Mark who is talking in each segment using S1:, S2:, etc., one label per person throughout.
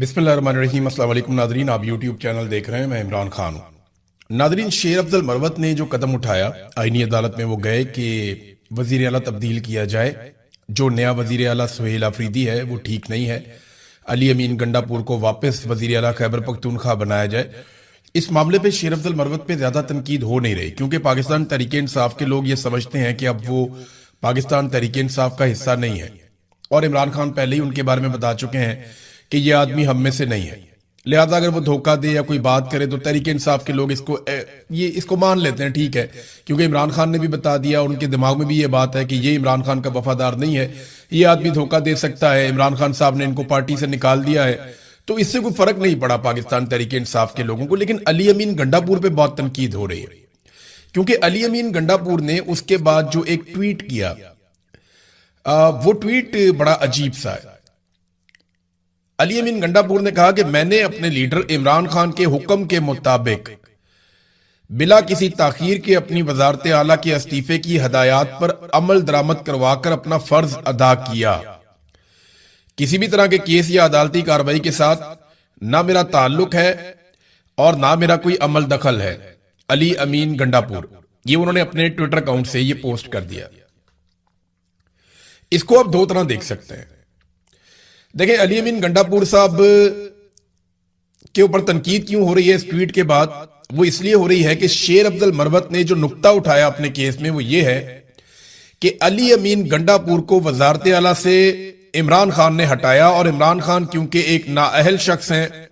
S1: बिस्मिल्लाहिर्रहमानिर्रहीम। अस्सलाम वालेकुम नादरीन, आप यूट्यूब चैनल देख रहे हैं, मैं इमरान खान हूँ। नादरीन, शेर अफजल मरवत ने जो कदम उठाया, आईनी अदालत में वो गए कि वजीर आला तब्दील किया जाए। जो नया वजीर आला सुहेल आफरीदी है वो ठीक नहीं है। अली अमीन गंडापुर को वापस वजीर आला खैबर पख्तूनख्वा बनाया जाए। इस मामले पे शेर अफजल मरवत पे ज्यादा तनकीद हो नहीं रही, क्योंकि पाकिस्तान तहरीक इंसाफ के लोग ये समझते हैं कि अब वो पाकिस्तान तहरीक इंसाफ का हिस्सा नहीं है, और इमरान खान पहले ही उनके बारे में बता चुके हैं कि ये आदमी हम में से नहीं है। लिहाजा अगर वो धोखा दे या कोई बात करे तो तहरीक इंसाफ के लोग इसको मान लेते हैं, ठीक है, क्योंकि इमरान खान ने भी बता दिया, उनके दिमाग में भी ये बात है कि ये इमरान खान का वफादार नहीं है, ये आदमी धोखा दे सकता है, इमरान खान साहब ने इनको पार्टी से निकाल दिया है। तो इससे कोई फर्क नहीं पड़ा पाकिस्तान तहरीक इंसाफ के लोगों को। लेकिन अली अमीन गंडापुर पे बहुत तनकीद हो रही है, क्योंकि अली अमीन गंडापुर ने उसके बाद जो एक ट्वीट किया, वो ट्वीट बड़ा अजीब सा है। अली अमीन गंडापुर ने कहा कि मैंने अपने लीडर इमरान खान के हुक्म के मुताबिक बिला किसी ताखीर के अपनी वजारत आला के इस्तीफे की हदायत पर अमल दरामद करवाकर अपना फर्ज अदा किया। किसी भी तरह के केस या अदालती कार्रवाई के साथ ना मेरा ताल्लुक है और ना मेरा कोई अमल दखल है। अली अमीन गंडापुर, ये उन्होंने अपने ट्विटर अकाउंट से ये पोस्ट कर दिया। इसको आप दो तरह देख सकते हैं। देखें, अली अमीन गंडापुर साहब के ऊपर तनकीद क्यों हो रही है इस ट्वीट के बाद? वो इसलिए हो रही है कि शेर अफजल मरवत ने जो नुक्ता उठाया अपने केस में वो ये है कि अली अमीन गंडापुर को वजारत आला से इमरान खान ने हटाया, और इमरान खान क्योंकि एक नाअहल शख्स हैं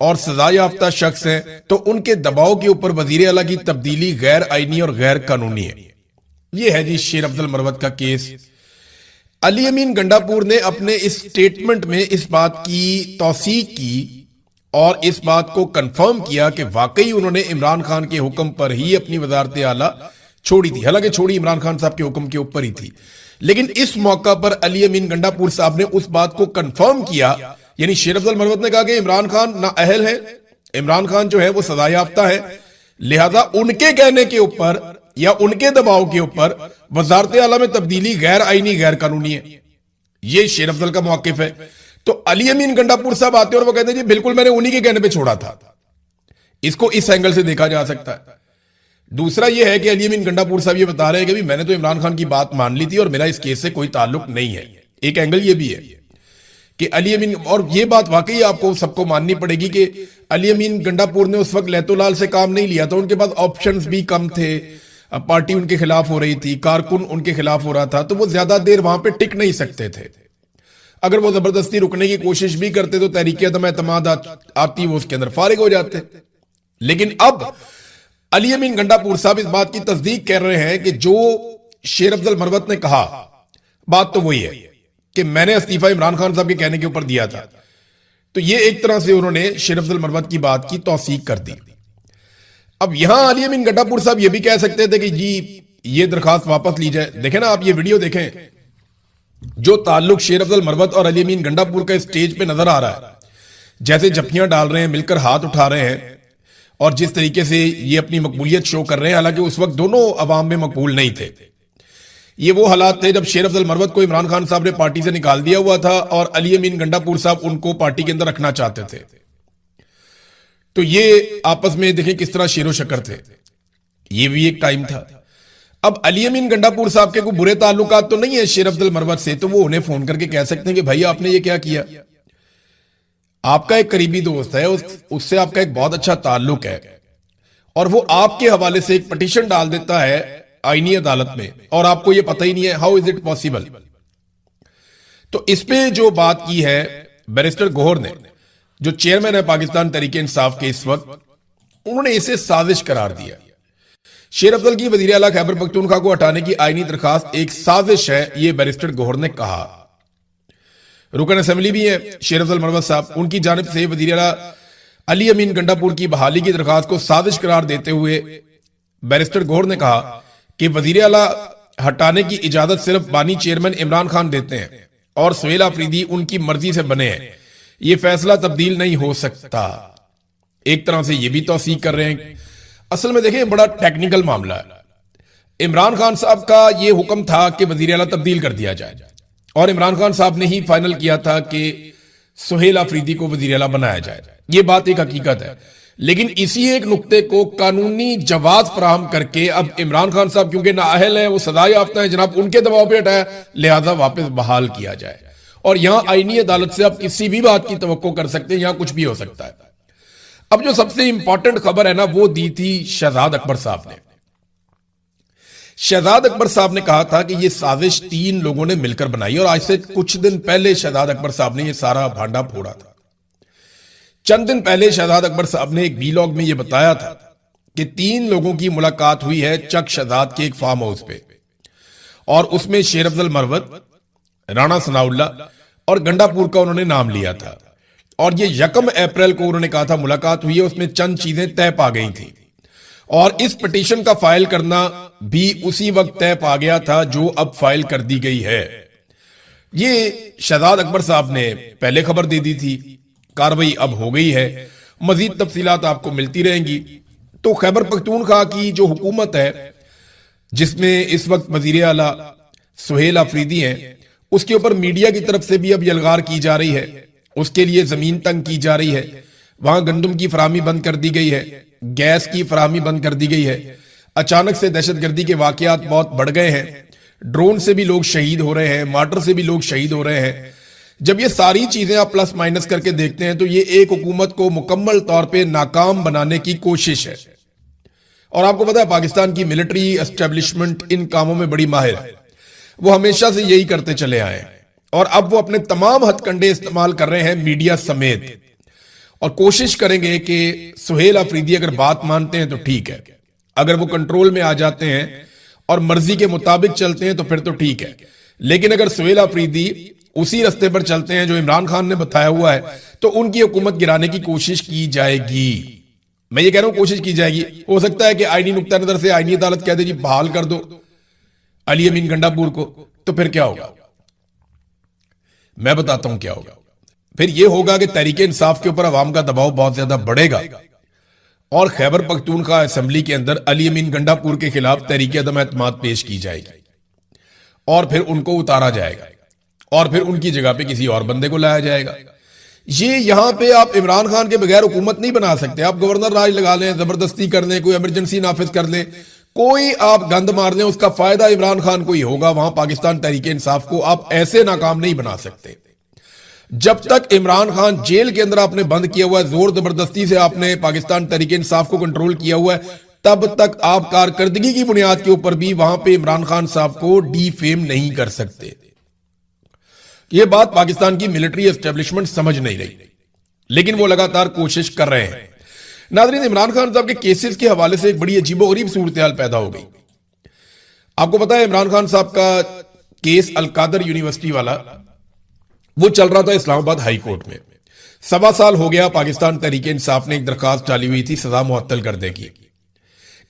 S1: और सजा याफ्ता शख्स हैं, तो उनके दबाव के ऊपर वजीर आला की तब्दीली गैर आईनी और गैर कानूनी है। यह है जी शेर अफजल मरवत का केस। अली अमीन गंडापुर ने अपने इस स्टेटमेंट में इस बात की तौसीक की और इस बात को कंफर्म किया कि वाकई उन्होंने इमरान खान के हुक्म पर ही अपनी वजारत आला छोड़ी थी। हालांकि छोड़ी इमरान खान साहब के हुक्म के ऊपर ही थी, लेकिन इस मौका पर अली अमीन गंडापुर साहब ने उस बात को कंफर्म किया। यानी शेर अफजल मरवत ने कहा कि इमरान खान नाअहल है, इमरान खान जो है वो सजा याफ्ता है, लिहाजा उनके कहने के ऊपर या उनके दबाव के ऊपर वजारत आला में तब्दीली गैर आईनी गैर कानूनी है। ये शेर अफजल का मौकिफ है। तो अली अमीन गंडापुर साहब आते हैं और वो कहते हैं जी बिल्कुल मैंने उन्हीं के कहने पे छोड़ा था। इसको इस एंगल से देखा जा सकता है। दूसरा यह है कि अली अमीन गंडापुर साहब ये बता रहे हैं कि मैंने तो इमरान खान की बात मान ली थी और मेरा इस केस से कोई ताल्लुक नहीं है। एक एंगल ये भी है कि अली अमीन, और ये बात वाकई आपको सबको माननी पड़ेगी कि अली अमीन गंडापुर ने उस वक्त लैतोलाल से काम नहीं लिया था। उनके पास ऑप्शंस भी कम थे, पार्टी उनके खिलाफ हो रही थी, कारकुन उनके खिलाफ हो रहा था, तो वो ज्यादा देर वहां पे टिक नहीं सकते थे। अगर वो जबरदस्ती रुकने की कोशिश भी करते तो तहरीक अदम एतमाद आती, वो उसके अंदर फारिग हो जाते। लेकिन अब अली अमीन गंडापुर साहब इस बात की तस्दीक कर रहे हैं कि जो शेर अफजल मरवत ने कहा, बात तो वही है कि मैंने इस्तीफा इमरान खान साहब के कहने के ऊपर दिया था। तो ये एक तरह से उन्होंने शेर अफजल मरवत की बात की तौसीक कर दी। अब यहां अली अमीन गंडापुर साहब ये भी कह सकते थे कि जी ये दरखास्त वापस ली जाए। देखें ना, आप ये वीडियो देखें, जो ताल्लुक शेर अफजल मरवत और अली अमीन गंडापुर का स्टेज पे नजर आ रहा है, जैसे जफ्फियां डाल रहे हैं, मिलकर हाथ उठा रहे हैं, और जिस तरीके से ये अपनी मकबूलियत शो कर रहे हैं, हालांकि उस वक्त दोनों अवाम में मकबूल नहीं थे। ये वो हालात थे जब शेर अफजल मरवत को इमरान खान साहब ने पार्टी से निकाल दिया हुआ था और अली अमीन गंडापुर साहब उनको पार्टी के अंदर रखना चाहते थे। तो ये आपस में देखें किस तरह शेरो शक्कर थे। ये भी एक टाइम था। अब अली अमीन गंडापुर साहब के कोई बुरे ताल्लुकात तो नहीं है शेर अफजल मरवत से, तो वो उन्हें फोन करके कह सकते हैं कि भाई आपने ये क्या किया। आपका एक करीबी दोस्त है, उससे आपका एक बहुत अच्छा ताल्लुक है, और वो आपके हवाले से एक पिटीशन डाल देता है आईनी अदालत में, और आपको ये पता ही नहीं है। How is it possible? तो इस पे जो बात की है बैरिस्टर गौहर ने, जो चेयरमैन है पाकिस्तान तहरीक इंसाफ के इस वक्त, उन्होंने इसे साजिश करार दिया। शेर अफजल की वजीर आला खैबर पख्तूनख्वा को हटाने की आईनी दरखास्त एक साजिश है, यह बैरिस्टर गौहर ने कहा। रुकन असेंबली भी है शेर अफजल मरवत साहब, उनकी जानिब से वजीर आला अली अमीन गंडापुर की बहाली की दरखास्त को साजिश करार देते हुए बैरिस्टर गौहर ने कहा कि वजीर आला हटाने की इजाजत सिर्फ बानी चेयरमैन इमरान खान देते हैं और सुहेल आफरीदी उनकी मर्जी से बने हैं। ये फैसला तब्दील नहीं हो सकता। एक तरह से ये भी तौसीक कर रहे हैं। असल में देखें, बड़ा टेक्निकल मामला है। इमरान खान साहब का ये हुक्म था कि वजीर आला तब्दील कर दिया जाए, और इमरान खान साहब ने ही फाइनल किया था कि सुहेल अफरीदी को वजीर आला बनाया जाए। यह बात एक हकीकत है, लेकिन इसी एक नुक्ते को कानूनी जवाब फराहम करके अब इमरान खान साहब क्योंकि नाअहल है, वो सजा याफ्ता है, जनाब उनके दबाव पे हटाया, लिहाजा वापस बहाल किया जाए। और यहां आईनी अदालत से आप किसी भी बात की तवक्को कर सकते हैं, यहां कुछ भी हो सकता है। अब जो सबसे इंपॉर्टेंट खबर है ना, वो दी थी शहजाद अकबर साहब ने। शहजाद अकबर साहब ने कहा था कि यह साजिश 3 लोगों ने मिलकर बनाई, और आज से कुछ दिन पहले शहजाद अकबर साहब ने यह सारा भांडा फोड़ा था। चंद दिन पहले शहजाद अकबर साहब ने एक वीलॉग में यह बताया था कि 3 लोगों की मुलाकात हुई है चक शहजाद के एक फार्म हाउस पे, और उसमें शेर अफजल मरवत, राणा सनाउल्ला और गंडापुर का उन्होंने नाम लिया था। और ये 1 अप्रैल को उन्होंने कहा था मुलाकात हुई है, उसमें चंद चीजें तय पा गई थी, और इस पिटीशन का फाइल करना भी उसी वक्त तय पा गया था जो अब फाइल कर दी गई है। ये शहजाद अकबर साहब ने पहले खबर दे दी थी, कार्रवाई अब हो गई है, मजीद तफसीलात आपको मिलती रहेंगी। तो खैबर पख्तूनख्वा की जो हुकूमत है, जिसमें इस वक्त वजीर आला सुहेल अफरीदी हैं, उसके ऊपर मीडिया की तरफ से भी अब यलगार की जा रही है, उसके लिए जमीन तंग की जा रही है। वहां गंदम की फराहमी बंद कर दी गई है, गैस की फराहमी बंद कर दी गई है। अचानक से दहशतगर्दी के वाकयात बहुत बढ़ गए हैं, ड्रोन से भी लोग शहीद हो रहे हैं, मार्टर से भी लोग शहीद हो रहे हैं। जब ये सारी चीजें आप प्लस माइनस करके देखते हैं तो ये एक हुकूमत को मुकम्मल तौर पे नाकाम बनाने की कोशिश है। और आपको पता है पाकिस्तान की मिलिट्री एस्टेब्लिशमेंट इन कामों में बड़ी माहिर है, वो हमेशा से यही करते चले आए हैं, और अब वो अपने तमाम हथकंडे इस्तेमाल कर रहे हैं मीडिया समेत, और कोशिश करेंगे कि सुहेल अफरीदी अगर बात मानते हैं तो ठीक है, अगर वो कंट्रोल में आ जाते हैं और मर्जी के मुताबिक चलते हैं तो फिर तो ठीक है। लेकिन अगर सुहेल अफरीदी उसी रास्ते पर चलते हैं जो इमरान खान ने बताया हुआ है, तो उनकी हुकूमत गिराने की कोशिश की जाएगी। मैं ये कह रहा हूं कोशिश की जाएगी। हो सकता है कि आईनी नुक्ता नजर से आईनी अदालत कह दे जी बहाल कर दो अली अमीन गंडापुर को, तो फिर क्या होगा? मैं बताता हूं क्या होगा। फिर यह होगा कि तहरीक इंसाफ के ऊपर अवाम का दबाव बहुत ज्यादा बढ़ेगा, और खैबर पख्तूनख्वा असेंबली के अंदर अली अमीन गंडापुर के खिलाफ तहरीक अदम एतमाद पेश की जाएगी, और फिर उनको उतारा जाएगा, और फिर उनकी जगह पे किसी और बंदे को लाया जाएगा। ये यहां पे आप इमरान खान के बगैर हुकूमत नहीं बना सकते। आप गवर्नर राज लगा लें, जबरदस्ती कर लें, कोई इमरजेंसी नाफिज कर लें, कोई आप गंद मार लें, उसका फायदा इमरान खान को ही होगा। वहां पाकिस्तान तहरीक इंसाफ को आप ऐसे नाकाम नहीं बना सकते। जब तक इमरान खान जेल के अंदर आपने बंद किया हुआ है, जोर जबरदस्ती से आपने पाकिस्तान तहरीक इंसाफ को कंट्रोल किया हुआ है, तब तक आप कारकर्दगी की बुनियाद के ऊपर भी वहां पे इमरान खान साहब को डीफेम नहीं कर सकते। यह बात पाकिस्तान की मिलिट्री एस्टेब्लिशमेंट समझ नहीं रही, लेकिन वो लगातार कोशिश कर रहे हैं। नाज़रीन, इमरान खान साहब के केसेस के हवाले से एक बड़ी अजीबोगरीब सूरत-ए-हाल पैदा हो गई। आपको पता है इमरान खान साहब का केस अलकादर यूनिवर्सिटी वाला वो चल रहा था इस्लामाबाद हाई कोर्ट में। 1.25 साल हो गया पाकिस्तान तहरीक इंसाफ ने एक दरखास्त डाली हुई थी सजा मुअत्तल करने की।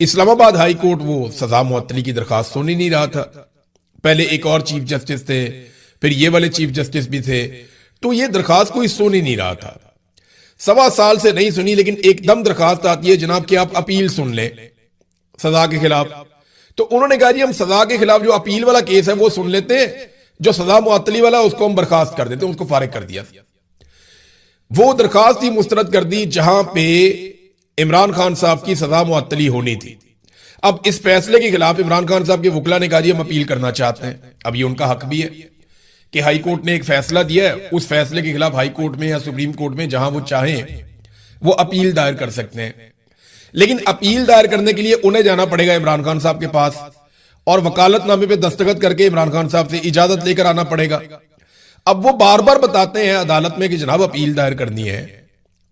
S1: इस्लामाबाद हाई कोर्ट वो सजा मुअत्तली की दरखास्त सुन ही नहीं रहा था। पहले एक और चीफ जस्टिस थे, फिर ये वाले चीफ जस्टिस भी थे, तो ये दरखास्त कोई सुन ही नहीं रहा था। 1.25 साल से नहीं सुनी, लेकिन एकदम दरखास्त आती है जनाब कि आप अपील सुन लें सजा के खिलाफ। तो उन्होंने कहा जी हम सजा के खिलाफ जो अपील वाला केस है वो सुन लेते हैं, जो सजा मुअत्तली वाला उसको हम बर्खास्त कर देते हैं, उसको फारिग कर दिया। वो दरखास्त ही मुस्तरद कर दी जहां पे इमरान खान साहब की सजा मुअत्तली होनी थी। अब इस फैसले के खिलाफ इमरान खान साहब के वकला ने कहा जी हम अपील करना चाहते हैं। अब ये उनका हक भी है कि हाई कोर्ट ने एक फैसला दिया है, उस फैसले के खिलाफ हाई कोर्ट में या सुप्रीम कोर्ट में जहां वो चाहें वो अपील दायर कर सकते हैं। लेकिन अपील दायर करने के लिए उन्हें जाना पड़ेगा इमरान खान साहब के पास, और वकालतनामे पे दस्तखत करके इमरान खान साहब से इजाजत लेकर आना पड़ेगा। अब वो बार बार बताते हैं अदालत में कि जनाब अपील दायर करनी है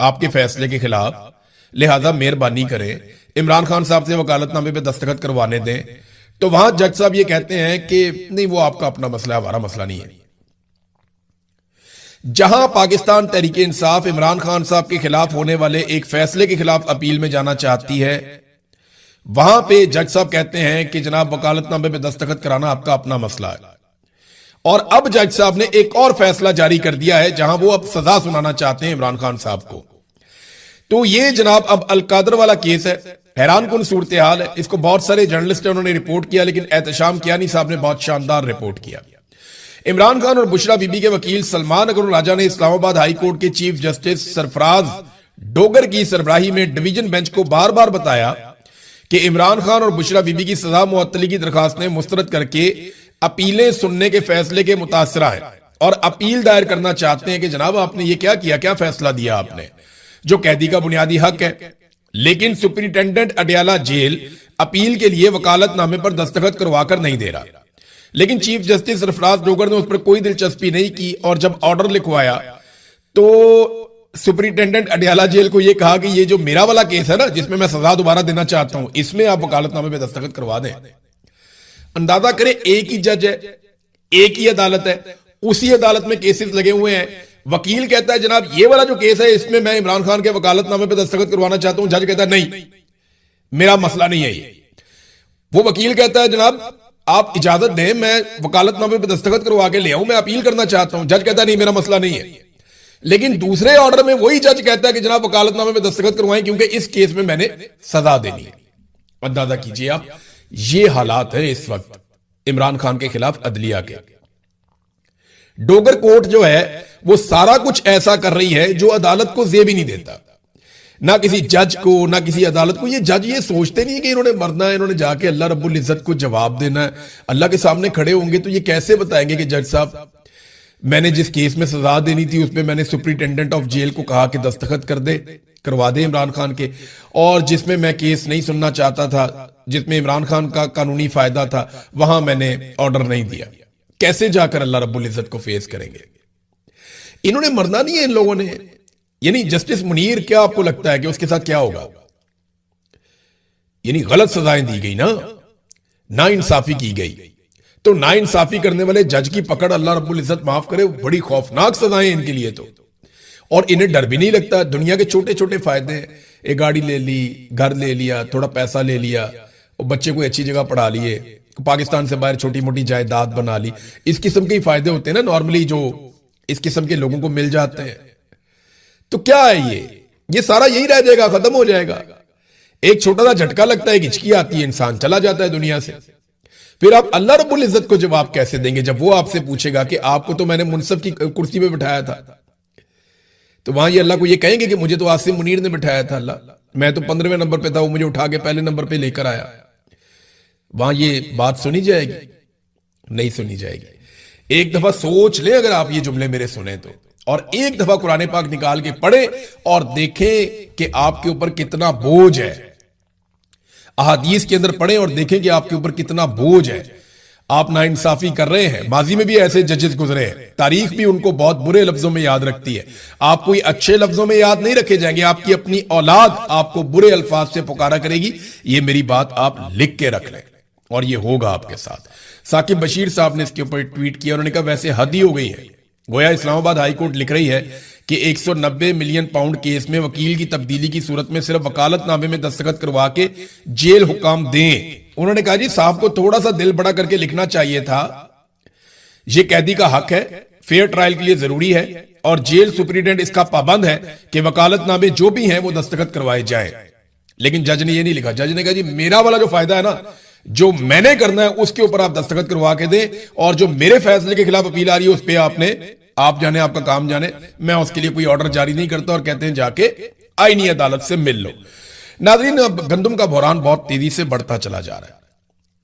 S1: आपके फैसले के खिलाफ, लिहाजा मेहरबानी करें इमरान खान साहब से वकालतनामे पे दस्तखत करवाने दें। तो वहां जज साहब ये कहते हैं कि नहीं वो आपका अपना मसला है, हमारा मसला नहीं है। जहां पाकिस्तान तहरीक इंसाफ इमरान खान साहब के खिलाफ होने वाले एक फैसले के खिलाफ अपील में जाना चाहती है, वहां पे जज साहब कहते हैं कि जनाब वकालतनामे पे दस्तखत कराना आपका अपना मसला है। और अब जज साहब ने एक और फैसला जारी कर दिया है जहां वो अब सजा सुनाना चाहते हैं इमरान खान साहब को। तो ये जनाब अब अलकादर वाला केस है। हैरान कुन सूरत हाल है। इसको बहुत सारे जर्नलिस्ट उन्होंने रिपोर्ट किया, लेकिन एहतशाम कियानी साहब ने बहुत शानदार रिपोर्ट किया। इमरान खान और बुशरा बीबी के वकील सलमान अकबर राजा ने इस्लामाबाद हाई कोर्ट के चीफ जस्टिस सरफराज डोगर की सरबराही में डिवीजन बेंच को बार बार बताया कि इमरान खान और बुशरा बीबी की सजा मुअत्तली की दरखास्तें मुस्तरद करके अपीलें सुनने के फैसले के मुतासरा है और अपील दायर करना चाहते हैं कि जनाब आपने ये क्या किया, क्या फैसला दिया आपने, जो कैदी का बुनियादी हक है। लेकिन सुपरिटेंडेंट अडयाला जेल अपील के लिए वकालतनामे पर दस्तखत करवाकर नहीं दे रहा। लेकिन चीफ जस्टिस सरफराज डोगर ने उस पर कोई दिलचस्पी नहीं की और जब ऑर्डर लिखवाया तो सुपरिटेंडेंट अडयाला जेल को यह कहा कि ये जो मेरा वाला केस है ना, जिसमें मैं सजा दोबारा देना चाहता हूं, इसमें आप वकालतनामे पे दस्तखत करवा दें। अंदाजा करें, एक ही जज है, एक ही अदालत है, उसी अदालत में केसेस लगे हुए हैं। वकील कहता है जनाब ये वाला जो केस है इसमें मैं इमरान खान के वकालतनामे पे दस्तखत करवाना चाहता हूं। जज कहता है नहीं, मेरा मसला नहीं है ये। वो वकील कहता है जनाब आप इजाजत दें, मैं वकालतनामे पे दस्तखत करवा के ले आऊं, मैं अपील करना चाहता हूं। जज कहता है नहीं, मेरा मसला नहीं है। लेकिन दूसरे ऑर्डर में वही जज कहता है कि जनाब वकालतनामे पे दस्तखत करवाएं क्योंकि इस केस में मैंने सजा देनी है। अंदाजा कीजिए आप, ये हालात है इस वक्त इमरान खान के खिलाफ अदलिया के। डोगर कोर्ट जो है वो सारा कुछ ऐसा कर रही है जो अदालत को जेब ही नहीं देता, ना किसी जज को ना किसी अदालत को। ये जज ये सोचते नहीं कि इन्होंने मरना है, इन्होंने जाके अल्लाह रब्बुल इज्जत को जवाब देना है, अल्लाह के सामने खड़े होंगे तो ये कैसे बताएंगे कि जज साहब मैंने जिस केस में सजा देनी थी उसमें मैंने सुपरिटेंडेंट ऑफ जेल को कहा कि दस्तखत करवा दे इमरान खान के, और जिसमें मैं केस नहीं सुनना चाहता था, जिसमें इमरान खान का कानूनी फायदा था, वहां मैंने ऑर्डर नहीं दिया। कैसे जाकर अल्लाह रब्बुल इज्जत को फेस करेंगे? इन्होंने मरना नहीं है इन लोगों ने। यानी जस्टिस मुनीर, क्या आपको लगता है कि उसके साथ क्या होगा? यानी गलत सजाएं दी गई ना इंसाफी की गई, तो ना इंसाफी करने वाले जज की पकड़ अल्लाह रब्बुल इज्जत माफ करे, बड़ी खौफनाक सजाएं इनके लिए तो। और इन्हें डर भी नहीं लगता, दुनिया के छोटे छोटे फायदे हैं, एक गाड़ी ले ली, घर ले लिया, थोड़ा पैसा ले लिया, और बच्चे को अच्छी जगह पढ़ा लिए, पाकिस्तान से बाहर छोटी मोटी जायदाद बना ली। इस किस्म के फायदे होते हैं ना नॉर्मली जो इस किस्म के लोगों को मिल जाते हैं। तो क्या है ये सारा यही रह जाएगा, खत्म हो जाएगा। एक छोटा सा झटका लगता है, हिचकी आती है, इंसान चला जाता है दुनिया से। फिर आप अल्लाह रब्बुल इज्जत को जवाब कैसे देंगे जब वो आपसे पूछेगा कि आपको तो मैंने मुनसब की कुर्सी पे बिठाया था? तो वहां ये अल्लाह को ये कहेंगे कि मुझे तो आसिम मुनीर ने बिठाया था, अल्लाह मैं तो 15वें नंबर पे था, वो मुझे उठा के पहले नंबर पे लेकर आया। वहां ये बात सुनी जाएगी? नहीं सुनी जाएगी। एक दफा सोच ले, अगर आप ये जुमले मेरे सुने तो, और एक दफा कुरान पाक निकाल के पढ़े और देखें कि आपके ऊपर कितना बोझ है। अहादीस के अंदर पढ़े और देखें कि आपके ऊपर कितना बोझ है। आप नाइंसाफी कर रहे हैं। माजी में भी ऐसे जजेस गुजरे हैं, तारीख भी उनको बहुत बुरे लफ्जों में याद रखती है। आप कोई अच्छे लफ्जों में याद नहीं रखे जाएंगे, आपकी अपनी औलाद आपको बुरे अल्फाज से पुकारा करेगी। ये मेरी बात आप लिख के रख लें, और ये होगा आपके साथ। साकिब बशीर साहब ने इसके ऊपर ट्वीट किया, उन्होंने कहा वैसे हद ही हो गई है। गोया इस्लामाबाद हाई कोर्ट लिख रही है कि 190 मिलियन पाउंड केस में वकील की तब्दीली की सूरत में सिर्फ वकालतनामे में दस्तखत करवा के जेल हुकाम दें। उन्होंने कहा जी साहब को थोड़ा सा दिल बड़ा करके लिखना चाहिए था, यह कैदी का हक है, फेयर ट्रायल के लिए जरूरी है, और जेल सुपरिटेंडेंट इसका पाबंद है कि वकालतनामे जो भी हैं वो दस्तखत करवाए जाएं। लेकिन जज ने ये नहीं लिखा। जज ने कहा जी मेरा वाला जो फायदा है ना, जो मैंने करना है उसके ऊपर आप दस्तखत करवा के दें, और जो मेरे फैसले के खिलाफ अपील आ रही है उस पर आपने, आप जाने, आपका काम जाने, मैं उसके लिए कोई ऑर्डर जारी नहीं करता, और कहते हैं जाके आईनी अदालत से मिल लो। नाज़रीन, अब गंदम का बहरान बहुत तेजी से बढ़ता चला जा रहा है,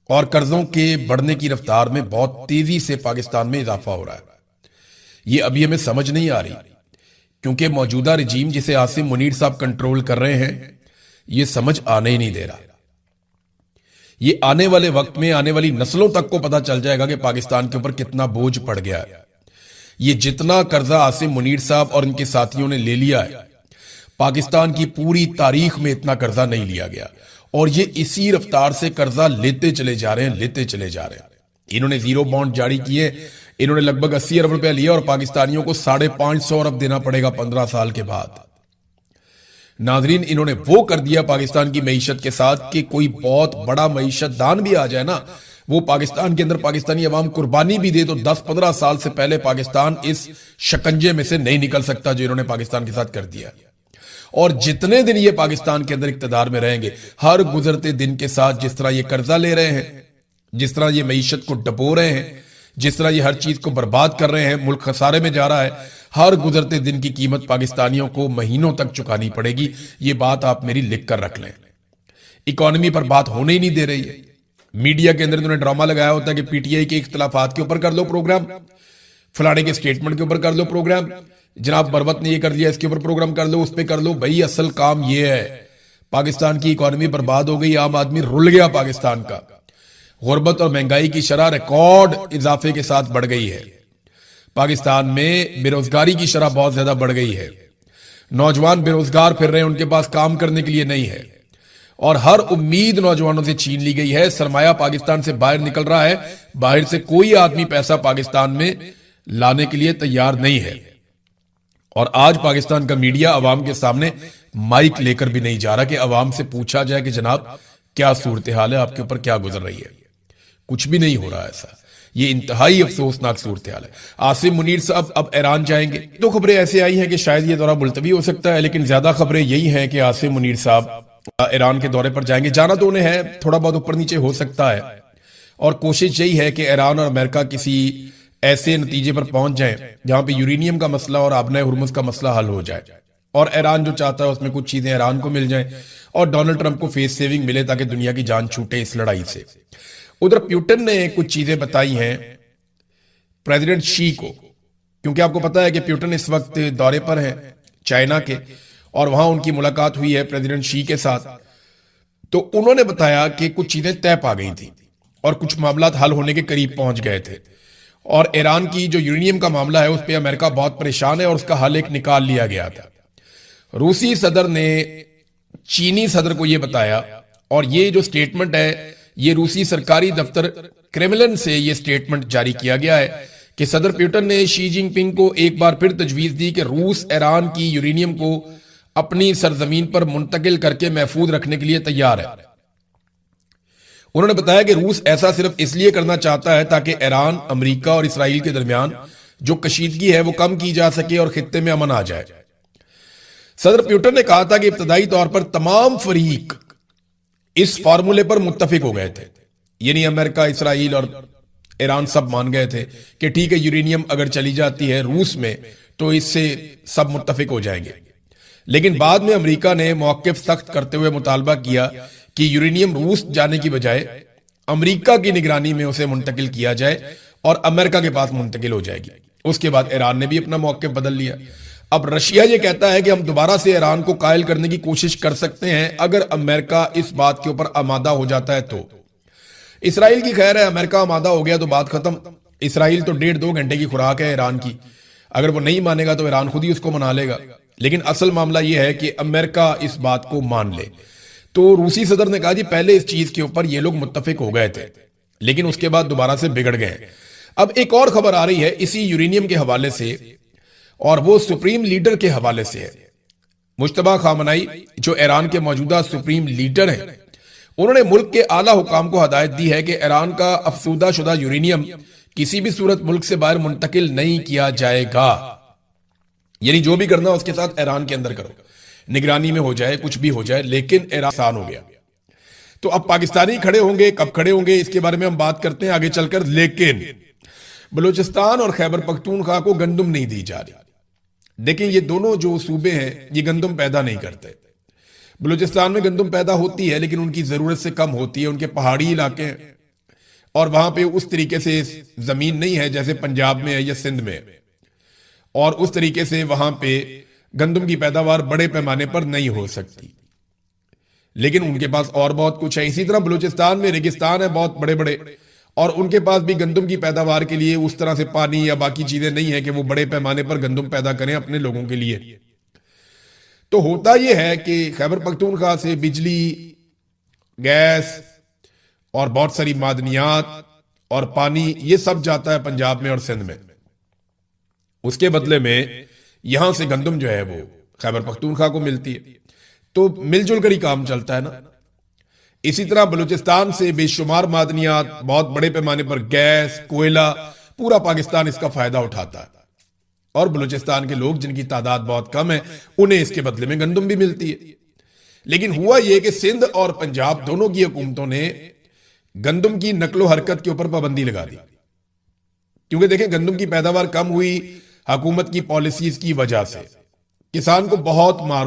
S1: और कर्जों के बढ़ने की रफ्तार में बहुत तेजी से पाकिस्तान में इजाफा हो रहा है। ये अभी हमें समझ नहीं आ रही, क्योंकि मौजूदा रजीम जिसे आसिम मुनीर साहब कंट्रोल कर रहे हैं, ये समझ आने ही नहीं दे रहा। ये आने वाले वक्त में आने वाली नस्लों तक को पता चल जाएगा कि पाकिस्तान के ऊपर कितना बोझ पड़ गया है। ये जितना कर्जा आसिम मुनीर साहब और इनके साथियों ने ले लिया है, पाकिस्तान की पूरी तारीख में इतना कर्जा नहीं लिया गया, और ये इसी रफ्तार से कर्जा लेते चले जा रहे हैं। इन्होंने जीरो बॉन्ड जारी किए, इन्होंने लगभग 80 अरब रुपया लिया, और पाकिस्तानियों को 550 अरब देना पड़ेगा 15 साल के बाद। नाजरीन, इन्होंने वो कर दिया पाकिस्तान की मईशत के साथ कि कोई बहुत बड़ा मईशत दान भी आ जाए ना, वो पाकिस्तान के अंदर पाकिस्तानी अवाम कुर्बानी भी दे, तो 10-15 साल से पहले पाकिस्तान इस शिकंजे में से नहीं निकल सकता जो इन्होंने पाकिस्तान के साथ कर दिया। और जितने दिन ये पाकिस्तान के अंदर इक्तदार में रहेंगे, हर गुजरते दिन के साथ जिस तरह ये कर्जा ले रहे हैं, जिस तरह ये मईशत को डबो रहे हैं, जिस तरह ये हर चीज को बर्बाद कर रहे हैं, मुल्क खसारे में जा रहा है, हर गुजरते दिन की कीमत पाकिस्तानियों को महीनों तक चुकानी पड़ेगी। ये बात आप मेरी लिख कर रख लें। इकोनॉमी पर बात होने ही नहीं दे रही है। मीडिया के अंदर इन्होंने ड्रामा लगाया होता है कि पीटीआई के इख्तलाफात के ऊपर कर लो प्रोग्राम, फलाने के स्टेटमेंट के ऊपर कर लो प्रोग्राम, जनाब मरवत ने ये कर दिया इसके ऊपर प्रोग्राम कर लो, उस पर कर लो। भाई असल काम ये है, पाकिस्तान की इकोनॉमी बर्बाद हो गई, आम आदमी रुल गया पाकिस्तान का। गुर्बत और महंगाई की शरह रिकॉर्ड इजाफे के साथ बढ़ गई है। पाकिस्तान में बेरोजगारी की शरह बहुत ज्यादा बढ़ गई है। नौजवान बेरोजगार फिर रहे हैं, उनके पास काम करने के लिए नहीं है और हर उम्मीद नौजवानों से छीन ली गई है। सरमाया पाकिस्तान से बाहर निकल रहा है, बाहर से कोई आदमी पैसा पाकिस्तान में लाने के लिए तैयार नहीं है। और आज पाकिस्तान का मीडिया अवाम के सामने माइक लेकर भी नहीं जा रहा कि अवाम से पूछा जाए कि जनाब क्या सूरत हाल है, आपके ऊपर क्या गुजर रही है। कुछ भी नहीं हो रहा ऐसा। ये इंतहाई अफसोसनाक सूरत हाल है। आसिम मुनीर साहब अब ईरान जाएंगे। दो खबरें ऐसे आई हैं कि शायद ये दौरा मुलतवी हो सकता है, लेकिन ज्यादा खबरें यही हैं कि आसिम मुनीर साहब ईरान के दौरे पर जाएंगे। जाना तो उन्हें है, थोड़ा बहुत ऊपर नीचे हो सकता है, और कोशिश यही है कि ईरान और अमेरिका किसी ऐसे नतीजे पर पहुंच जाएं जहां पे यूरेनियम का मसला और आबना हुर्मुज का मसला हल हो जाए, और ईरान जो चाहता है उसमें कुछ चीजें ईरान को मिल जाएं और डोनाल्ड ट्रंप को फेस सेविंग मिले ताकि दुनिया की जान छूटे इस लड़ाई से। उधर प्यूटन ने कुछ चीजें बताई हैं प्रेसिडेंट शी को, क्योंकि आपको पता है कि प्यूटन इस वक्त दौरे पर है चाइना के, और वहां उनकी मुलाकात हुई है प्रेसिडेंट शी के साथ। तो उन्होंने बताया कि कुछ चीजें तय पा गई थी और कुछ मामला हल होने के करीब पहुंच गए थे, और ईरान की जो यूरेनियम का मामला है उस पर अमेरिका बहुत परेशान है और उसका हल एक निकाल लिया गया था। रूसी सदर ने चीनी सदर को यह बताया, और ये जो स्टेटमेंट है ये रूसी सरकारी दफ्तर क्रेमलिन से ये स्टेटमेंट जारी किया गया है कि सदर प्यूटन ने शी जिनपिंग को एक बार फिर तजवीज दी कि रूस ईरान की यूरेनियम को अपनी सरजमीन पर मुंतकिल करके महफूज रखने के लिए तैयार है। उन्होंने बताया कि रूस ऐसा सिर्फ इसलिए करना चाहता है ताकि ईरान, अमेरिका और इसराइल के दरमियान जो कशीदगी है वो कम की जा सके और खित्ते में अमन आ जाए। सदर प्यूटन ने कहा था कि इब्तदाई तौर पर तमाम फरीक इस फार्मूले पर मुत्तफिक हो गए थे, यानी अमेरिका, इसराइल और ईरान सब मान गए थे कि ठीक है यूरेनियम अगर चली जाती है रूस में तो इससे सब मुत्तफिक हो जाएंगे। लेकिन बाद में अमेरिका ने मौक़िफ़ सख्त करते हुए मुतालबा किया कि यूरेनियम रूस जाने की बजाय अमेरिका की निगरानी में उसे मुंतकिल किया जाए और अमेरिका के पास मुंतकिल हो जाएगी। उसके बाद ईरान ने भी अपना मौक़िफ़ बदल लिया। अब रशिया ये कहता है कि हम दोबारा से ईरान को कायल करने की कोशिश कर सकते हैं अगर अमेरिका इस बात के ऊपर आमादा हो जाता है तो। इसराइल की खैर है, अमेरिका आमादा हो गया तो बात खत्म। इसराइल तो 1.5-2 घंटे की खुराक है ईरान की, अगर वो नहीं मानेगा तो ईरान खुद ही उसको मना लेगा। लेकिन असल मामला यह है कि अमेरिका इस बात को मान ले। तो रूसी सदर ने कहा जी पहले इस चीज के ऊपर ये लोग मुत्तफिक हो गए थे, लेकिन उसके बाद दोबारा से बिगड़ गए। अब एक और खबर आ रही है इसी यूरेनियम के हवाले से, और वो सुप्रीम लीडर के हवाले से है। मुश्तबा खामनाई जो ईरान के मौजूदा सुप्रीम लीडर हैं, उन्होंने मुल्क के आला हुकाम को हदायत दी है कि ईरान का अफसूदा शुदा यूरेनियम किसी भी सूरत मुल्क से बाहर मुंतकिल नहीं किया जाएगा। यानी जो भी करना उसके साथ ईरान के अंदर करो, निगरानी में हो जाए, कुछ भी हो जाए, लेकिन ईरान आसान हो गया। तो अब पाकिस्तानी खड़े होंगे, कब खड़े होंगे इसके बारे में हम बात करते हैं आगे चलकर। लेकिन बलूचिस्तान और खैबर पख्तूनख्वा को गंदम नहीं दी जा रही। देखिए ये दोनों जो सूबे हैं ये गंदम पैदा नहीं करते। बलूचिस्तान में गंदम पैदा होती है लेकिन उनकी जरूरत से कम होती है, उनके पहाड़ी इलाके हैं और वहां पे उस तरीके से जमीन नहीं है जैसे पंजाब में है या सिंध में, और उस तरीके से वहां पे गंदम की पैदावार बड़े पैमाने पर नहीं हो सकती। लेकिन उनके पास और बहुत कुछ है। इसी तरह बलूचिस्तान में रेगिस्तान है बहुत बड़े बड़े, और उनके पास भी गंदम की पैदावार के लिए उस तरह से पानी या बाकी चीजें नहीं है कि वो बड़े पैमाने पर गंदम पैदा करें अपने लोगों के लिए। तो होता यह है कि खैबर पख्तूनख्वा से बिजली, गैस और बहुत सारी मादनियात और पानी ये सब जाता है पंजाब में और सिंध में। उसके बदले में यहां से गंदम जो है वो खैबर पख्तूनख्वा को मिलती है, तो मिलजुल कर ही काम चलता है ना। इसी तरह बलूचिस्तान से बेशुमार मादनियात, बहुत बड़े पैमाने पर गैस, कोयला, पूरा पाकिस्तान इसका फायदा उठाता है, और बलूचिस्तान के लोग जिनकी तादाद बहुत कम है उन्हें इसके बदले में गंदम भी मिलती है। लेकिन हुआ यह कि सिंध और पंजाब दोनों की हुकूमतों ने गंदम की नकलो हरकत के ऊपर पाबंदी लगा दी। क्योंकि देखें गंदम की पैदावार कम हुई हुकूमत की पॉलिसीज की वजह से, किसान को बहुत मार